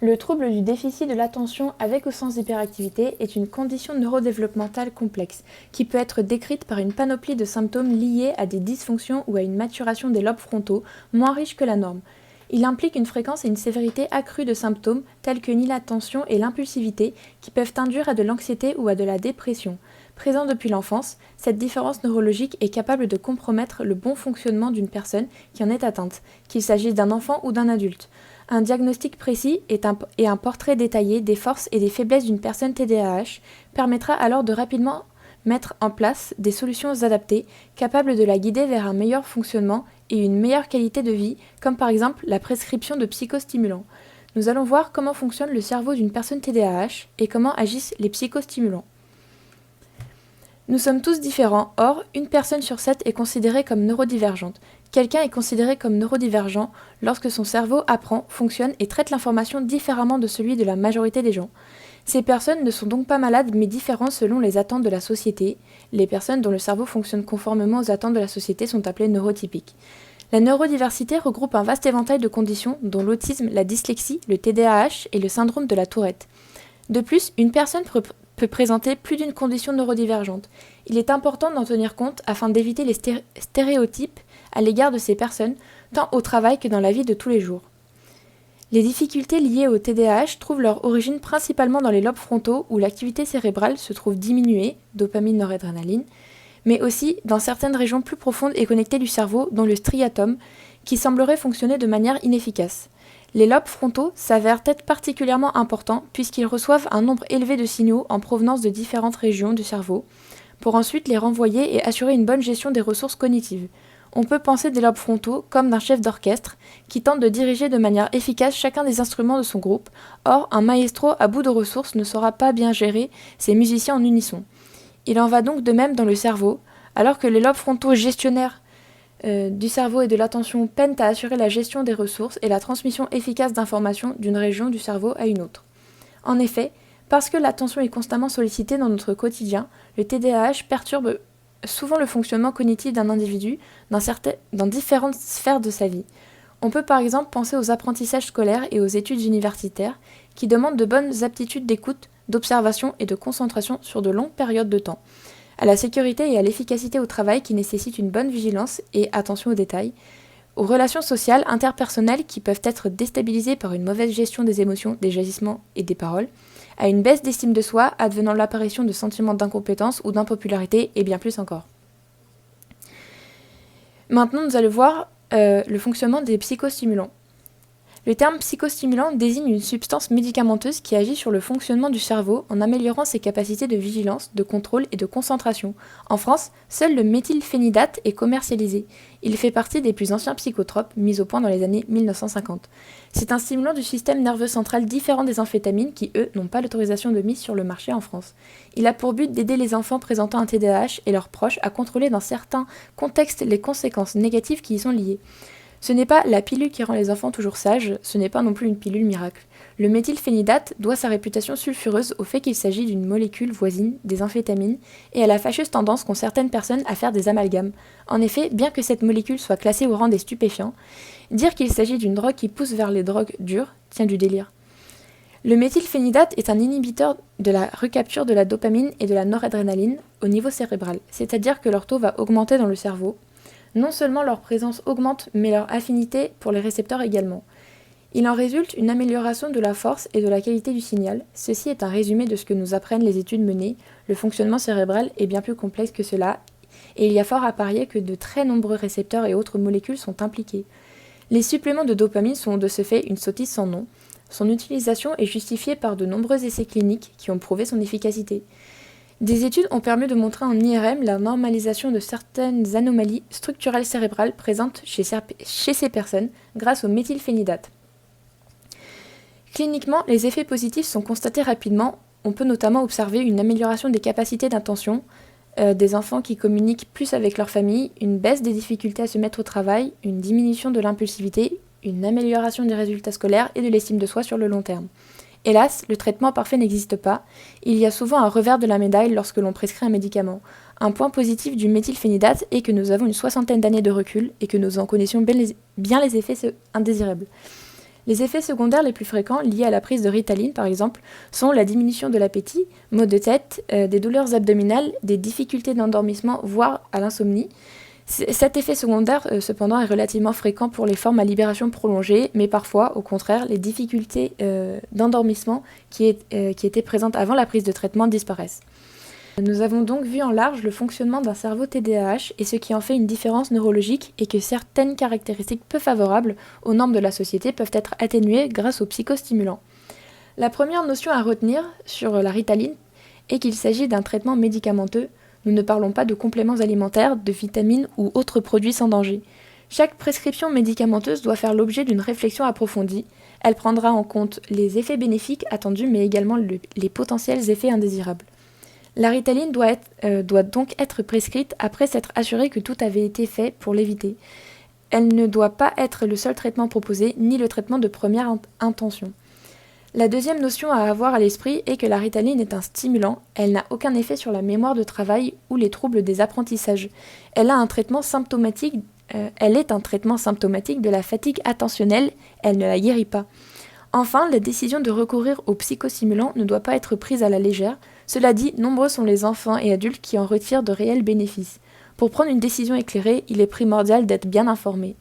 Le trouble du déficit de l'attention avec ou sans hyperactivité est une condition neurodéveloppementale complexe qui peut être décrite par une panoplie de symptômes liés à des dysfonctions ou à une maturation des lobes frontaux moins riche que la norme. Il implique une fréquence et une sévérité accrues de symptômes tels que l'inattention et l'impulsivité qui peuvent induire à de l'anxiété ou à de la dépression. Présent depuis l'enfance, cette différence neurologique est capable de compromettre le bon fonctionnement d'une personne qui en est atteinte, qu'il s'agisse d'un enfant ou d'un adulte. Un diagnostic précis et un portrait détaillé des forces et des faiblesses d'une personne TDAH permettra alors de rapidement mettre en place des solutions adaptées, capables de la guider vers un meilleur fonctionnement et une meilleure qualité de vie, comme par exemple la prescription de psychostimulants. Nous allons voir comment fonctionne le cerveau d'une personne TDAH et comment agissent les psychostimulants. Nous sommes tous différents, or, une personne sur 7 est considérée comme neurodivergente. Quelqu'un est considéré comme neurodivergent lorsque son cerveau apprend, fonctionne et traite l'information différemment de celui de la majorité des gens. Ces personnes ne sont donc pas malades mais différentes selon les attentes de la société. Les personnes dont le cerveau fonctionne conformément aux attentes de la société sont appelées neurotypiques. La neurodiversité regroupe un vaste éventail de conditions dont l'autisme, la dyslexie, le TDAH et le syndrome de la Tourette. De plus, une personne peut présenter plus d'une condition neurodivergente. Il est important d'en tenir compte afin d'éviter les stéréotypes à l'égard de ces personnes, tant au travail que dans la vie de tous les jours. Les difficultés liées au TDAH trouvent leur origine principalement dans les lobes frontaux où l'activité cérébrale se trouve diminuée, dopamine, noradrénaline, mais aussi dans certaines régions plus profondes et connectées du cerveau, dont le striatum, qui semblerait fonctionner de manière inefficace. Les lobes frontaux s'avèrent être particulièrement importants puisqu'ils reçoivent un nombre élevé de signaux en provenance de différentes régions du cerveau, pour ensuite les renvoyer et assurer une bonne gestion des ressources cognitives. On peut penser des lobes frontaux comme d'un chef d'orchestre qui tente de diriger de manière efficace chacun des instruments de son groupe. Or, un maestro à bout de ressources ne saura pas bien gérer ses musiciens en unisson. Il en va donc de même dans le cerveau, alors que les lobes frontaux gestionnaires du cerveau et de l'attention peinent à assurer la gestion des ressources et la transmission efficace d'informations d'une région du cerveau à une autre. En effet, parce que l'attention est constamment sollicitée dans notre quotidien, le TDAH perturbe souvent le fonctionnement cognitif d'un individu dans différentes sphères de sa vie. On peut par exemple penser aux apprentissages scolaires et aux études universitaires qui demandent de bonnes aptitudes d'écoute, d'observation et de concentration sur de longues périodes de temps, à la sécurité et à l'efficacité au travail qui nécessitent une bonne vigilance et attention aux détails, aux relations sociales interpersonnelles qui peuvent être déstabilisées par une mauvaise gestion des émotions, des agissements et des paroles, à une baisse d'estime de soi advenant l'apparition de sentiments d'incompétence ou d'impopularité et bien plus encore. Maintenant, nous allons voir le fonctionnement des psychostimulants. Le terme psychostimulant désigne une substance médicamenteuse qui agit sur le fonctionnement du cerveau en améliorant ses capacités de vigilance, de contrôle et de concentration. En France, seul le méthylphénidate est commercialisé. Il fait partie des plus anciens psychotropes mis au point dans les années 1950. C'est un stimulant du système nerveux central différent des amphétamines qui, eux, n'ont pas l'autorisation de mise sur le marché en France. Il a pour but d'aider les enfants présentant un TDAH et leurs proches à contrôler dans certains contextes les conséquences négatives qui y sont liées. Ce n'est pas la pilule qui rend les enfants toujours sages, ce n'est pas non plus une pilule miracle. Le méthylphénidate doit sa réputation sulfureuse au fait qu'il s'agit d'une molécule voisine des amphétamines et à la fâcheuse tendance qu'ont certaines personnes à faire des amalgames. En effet, bien que cette molécule soit classée au rang des stupéfiants, dire qu'il s'agit d'une drogue qui pousse vers les drogues dures tient du délire. Le méthylphénidate est un inhibiteur de la recapture de la dopamine et de la noradrénaline au niveau cérébral, c'est-à-dire que leur taux va augmenter dans le cerveau. Non seulement leur présence augmente, mais leur affinité pour les récepteurs également. Il en résulte une amélioration de la force et de la qualité du signal. Ceci est un résumé de ce que nous apprennent les études menées. Le fonctionnement cérébral est bien plus complexe que cela, et il y a fort à parier que de très nombreux récepteurs et autres molécules sont impliqués. Les suppléments de dopamine sont de ce fait une sottise sans nom. Son utilisation est justifiée par de nombreux essais cliniques qui ont prouvé son efficacité. Des études ont permis de montrer en IRM la normalisation de certaines anomalies structurelles cérébrales présentes chez ces personnes grâce au méthylphénidate. Cliniquement, les effets positifs sont constatés rapidement. On peut notamment observer une amélioration des capacités d'attention, des enfants qui communiquent plus avec leur famille, une baisse des difficultés à se mettre au travail, une diminution de l'impulsivité, une amélioration des résultats scolaires et de l'estime de soi sur le long terme. Hélas, le traitement parfait n'existe pas. Il y a souvent un revers de la médaille lorsque l'on prescrit un médicament. Un point positif du méthylphénidate est que nous avons une 60aine d'années de recul et que nous en connaissions bien les effets indésirables. Les effets secondaires les plus fréquents liés à la prise de Ritaline, par exemple, sont la diminution de l'appétit, maux de tête, des douleurs abdominales, des difficultés d'endormissement, voire à l'insomnie. Cet effet secondaire, cependant, est relativement fréquent pour les formes à libération prolongée, mais parfois, au contraire, les difficultés d'endormissement qui étaient présentes avant la prise de traitement disparaissent. Nous avons donc vu en large le fonctionnement d'un cerveau TDAH et ce qui en fait une différence neurologique et que certaines caractéristiques peu favorables aux normes de la société peuvent être atténuées grâce aux psychostimulants. La première notion à retenir sur la Ritaline est qu'il s'agit d'un traitement médicamenteux. Nous ne parlons pas de compléments alimentaires, de vitamines ou autres produits sans danger. Chaque prescription médicamenteuse doit faire l'objet d'une réflexion approfondie. Elle prendra en compte les effets bénéfiques attendus mais également les potentiels effets indésirables. La Ritaline doit donc être prescrite après s'être assuré que tout avait été fait pour l'éviter. Elle ne doit pas être le seul traitement proposé, ni le traitement de première intention. La deuxième notion à avoir à l'esprit est que la Ritaline est un stimulant, elle n'a aucun effet sur la mémoire de travail ou les troubles des apprentissages. Elle est un traitement symptomatique de la fatigue attentionnelle, elle ne la guérit pas. Enfin, la décision de recourir aux psychostimulants ne doit pas être prise à la légère. Cela dit, nombreux sont les enfants et adultes qui en retirent de réels bénéfices. Pour prendre une décision éclairée, il est primordial d'être bien informé.